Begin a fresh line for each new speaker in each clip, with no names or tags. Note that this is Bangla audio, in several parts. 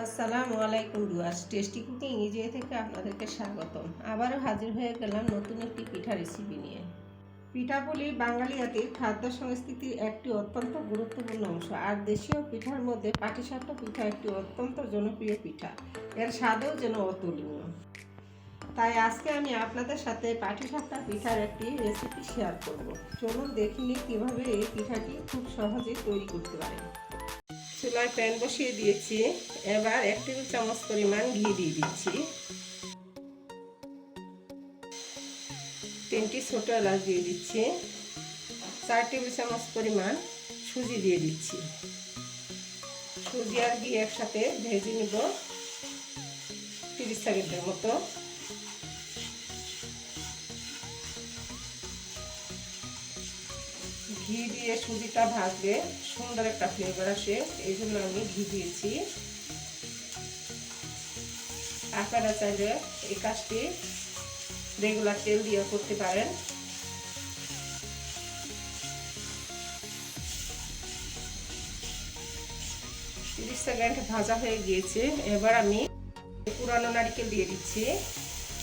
আসসালামু আলাইকুম ভিউয়ার্স, টেস্টি কুকিং ইজি থেকে আপনাদেরকে স্বাগতম। আবারও হাজির হয়ে গেলাম নতুন একটি পিঠা রেসিপি নিয়ে। পিঠাপুলি বাঙালি জাতির খাদ্য সংস্কৃতির একটি অত্যন্ত গুরুত্বপূর্ণ অংশ। আর দেশীয় পিঠার মধ্যে পাটিসাপটা পিঠা একটি অত্যন্ত জনপ্রিয় পিঠা। এর স্বাদও যেন অতুলনীয়। তাই আজকে আমি আপনাদের সাথে পাটিসাপটা পিঠার একটি রেসিপি শেয়ার করব। চলুন দেখে নিই কীভাবে এই পিঠাটি খুব সহজে তৈরি করতে পারেন। চুলায় প্যান বসিয়ে দিয়েছি। এবার 1 টেবিল চামচ পরিমাণ ঘি দিয়ে দিচ্ছি। 3টি ছোট এলাচ দিয়ে দিচ্ছি। 4 টেবিল চামচ পরিমাণ সুজি দিয়ে দিচ্ছি। সুজি আর ঘি একসাথে ভেজে নিব 30 সেকেন্ডের মতো। ঘি দিয়ে সুজিটা ভাজলে সুন্দর একটা ফ্লেভার আসে, এই জন্য আমি ঘি দিয়েছি। আপনারা চাইলে এই কাজটি রেগুলার তেল দিয়ে করতে পারেন। সেকেন্ড ভাজা হয়ে গিয়েছে। এবার আমি পুরানো নারকেল দিয়ে দিচ্ছি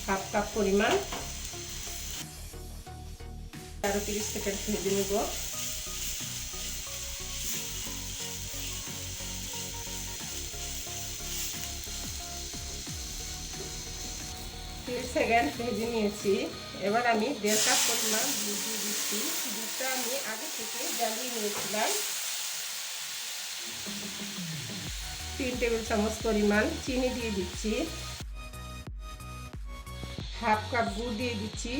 1/2 কাপ পরিমাণ। আরো 30 সেকেন্ড ভেজে নেব। সেকেন্ড ভেজে নিয়েছি। এবার আমি 1.5 কাপ পরিমাণ দুধ দিয়ে দিচ্ছি। দুধটা আমি আগে থেকে জ্বালিয়ে নিয়েছিলাম। 3 টেবিল চামচ পরিমাণ চিনি দিয়ে দিচ্ছি। 1/2 কাপ গুড় দিয়ে দিচ্ছি,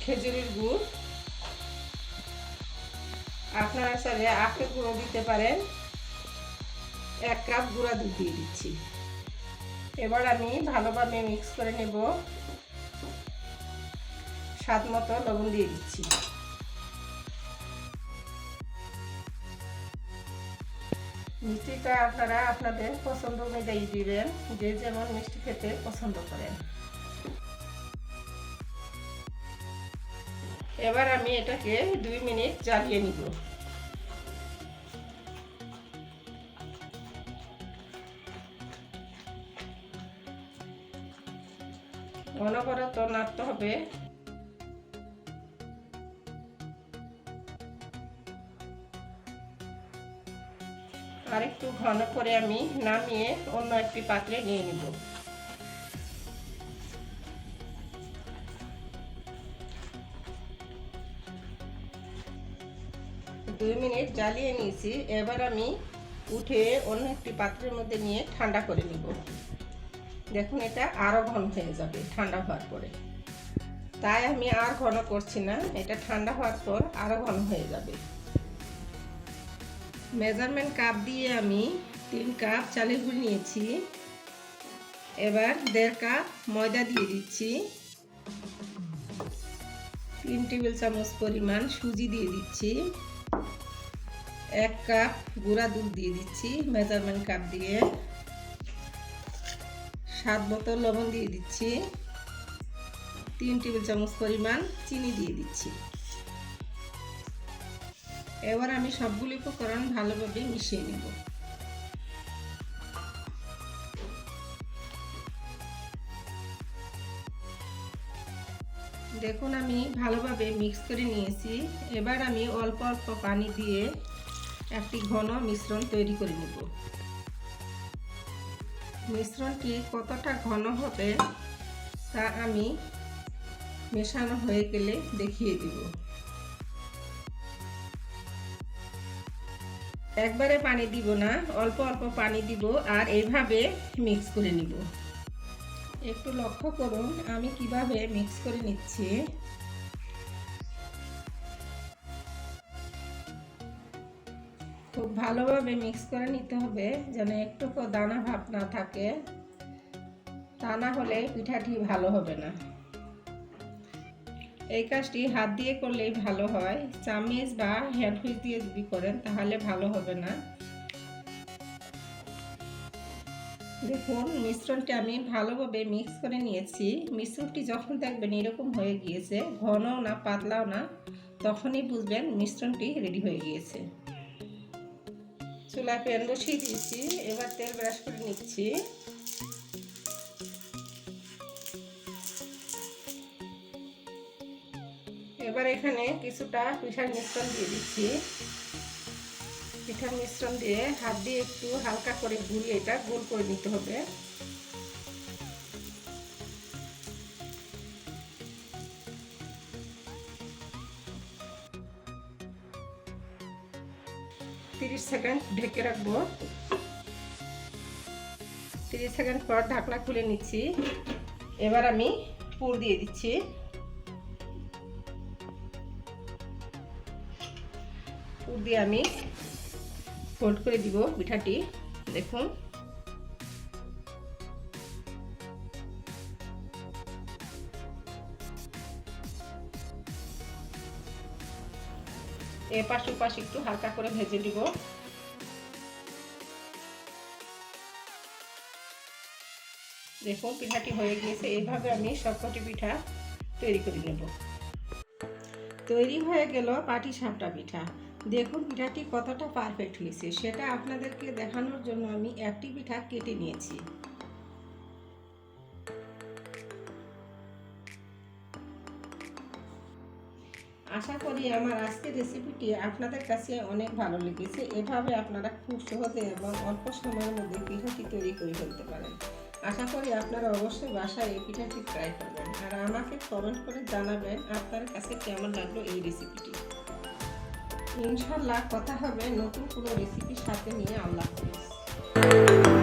খেজুরের গুড়। আপনারা চাইলে আখের গুঁড়ো দিতে পারেন। 1 কাপ গুঁড়া দুধ দিয়ে দিচ্ছি। এবার আমি ভালোভাবে মিক্স করে নেব। স্বাদ মতো লবণ দিয়ে দিচ্ছি। মিষ্টিটা আপনারা আপনাদের পছন্দ অনুযায়ী দিবেন, যে যেমন মিষ্টি খেতে পছন্দ করেন। এবার আমি এটাকে 2 মিনিট জ্বালিয়ে নিব। অনবরত নাড়তে হবে। আর একটু ঘন করে আমি নামিয়ে অন্য একটি পাত্রে নিয়ে নিব। দুই মিনিট জ্বালিয়ে নিয়েছি। এবার আমি উঠে অন্য একটি পাত্রের মধ্যে নিয়ে ঠান্ডা করে নিব। দেখুন, এটা আরো ঘন হয়ে যাবে ঠান্ডা হওয়ার পরে। তাই আমি আর ঘন করছি না, এটা ঠান্ডা হওয়ার পর আরো ঘন হয়ে যাবে। মেজারমেন্ট কাপ দিয়ে আমি 3 কাপ চালের গুঁড়ি নিয়েছি। এবার 1.5 কাপ ময়দা দিয়ে দিচ্ছি। 3 টেবিল চামচ পরিমাণ সুজি দিয়ে দিচ্ছি। 1 কাপ গুঁড়া দুধ দিয়ে দিচ্ছি মেজারমেন্ট কাপ দিয়ে। স্বাদ মতো লবণ দিয়ে দিচ্ছি। 3 টেবিল চামচ পরিমাণ চিনি দিয়ে দিচ্ছি। এবার আমি সবগুলো উপকরণ ভালোভাবে মিশিয়ে নেব। দেখুন, আমি ভালোভাবে মিক্স করে নিয়েছি। এবার আমি অল্প অল্প পানি দিয়ে একটি ঘন মিশ্রণ তৈরি করে নেব। মিশ্রণটি কতটা ঘন হবে তা আমি মেশানো হয়ে গেলে দেখিয়ে দিব। একবারে পানি দিব না, অল্প অল্প পানি দিব আর এইভাবে মিক্স করে নিব। একটু লক্ষ্য করুন আমি কিভাবে মিক্স করে নিচ্ছি। খুব ভালোভাবে মিক্স করে নিতে হবে যেন একটুকু দানা ভাব না থাকে, তা না হলে পিঠাটি ভালো হবে না। এই কাজটি হাত দিয়ে করলেই ভালো হয়, চামচ বা হ্যান্ড হুইল দিয়ে যদি করেন তাহলে ভালো হবে না। দেখুন, মিশ্রণটি আমি ভালোভাবে মিক্স করে নিয়েছি। মিশ্রণটি যখন দেখবেন এরকম হয়ে গিয়েছে, ঘনও না পাতলাও না, তখনই বুঝবেন মিশ্রণটি রেডি হয়ে গিয়েছে। চুলায় প্যান বসিয়ে দিয়েছি, এবার তেল ব্রাশ করে নিচ্ছি। এবার এখানে কিছুটা পিঠার মিশ্রণ দিয়ে দিচ্ছি। পিঠার মিশ্রণ দিয়ে হাত দিয়ে একটু হালকা করে গুলিয়ে এটা গোল করে নিতে হবে। তিরিশ সেকেন্ড ঢেকে রাখবো। 30 সেকেন্ড পর ঢাকনা খুলে নিচ্ছি। এবার আমি পুর দিয়ে দিচ্ছি। পুর দিয়ে আমি ফোল্ড করে দিব পিঠাটি। দেখুন এপাশ ওপাশ একটু হালকা করে ভেজে দিব। দেখুন পিঠাটি হয়ে গিয়েছে। এইভাবে আমি সবকটি পিঠা তৈরি করে নেব। তৈরি হয়ে গেল পাটিসাপটা পিঠা। দেখুন পিঠাটি কতটা পারফেক্ট হয়েছে সেটা আপনাদেরকে দেখানোর জন্য আমি একটি পিঠা কেটে নিয়েছি। আশা করি আমার আজকের রেসিপিটি আপনাদের কাছে অনেক ভালো লেগেছে। এভাবে আপনারা খুব সহজে এবং অল্প সময়ের মধ্যে পিঠাটি তৈরি করে ফেলতে পারেন। আশা করি আপনারা অবশ্যই বাসায় এই পিঠাটি ট্রাই করবেন আর আমাকে কমেন্ট করে জানাবেন আপনার কাছে কেমন লাগলো এই রেসিপিটি। ইনশাআল্লাহ কথা হবে নতুন কোনো রেসিপির সাথে নিয়ে। আল্লাহ হাফেজ।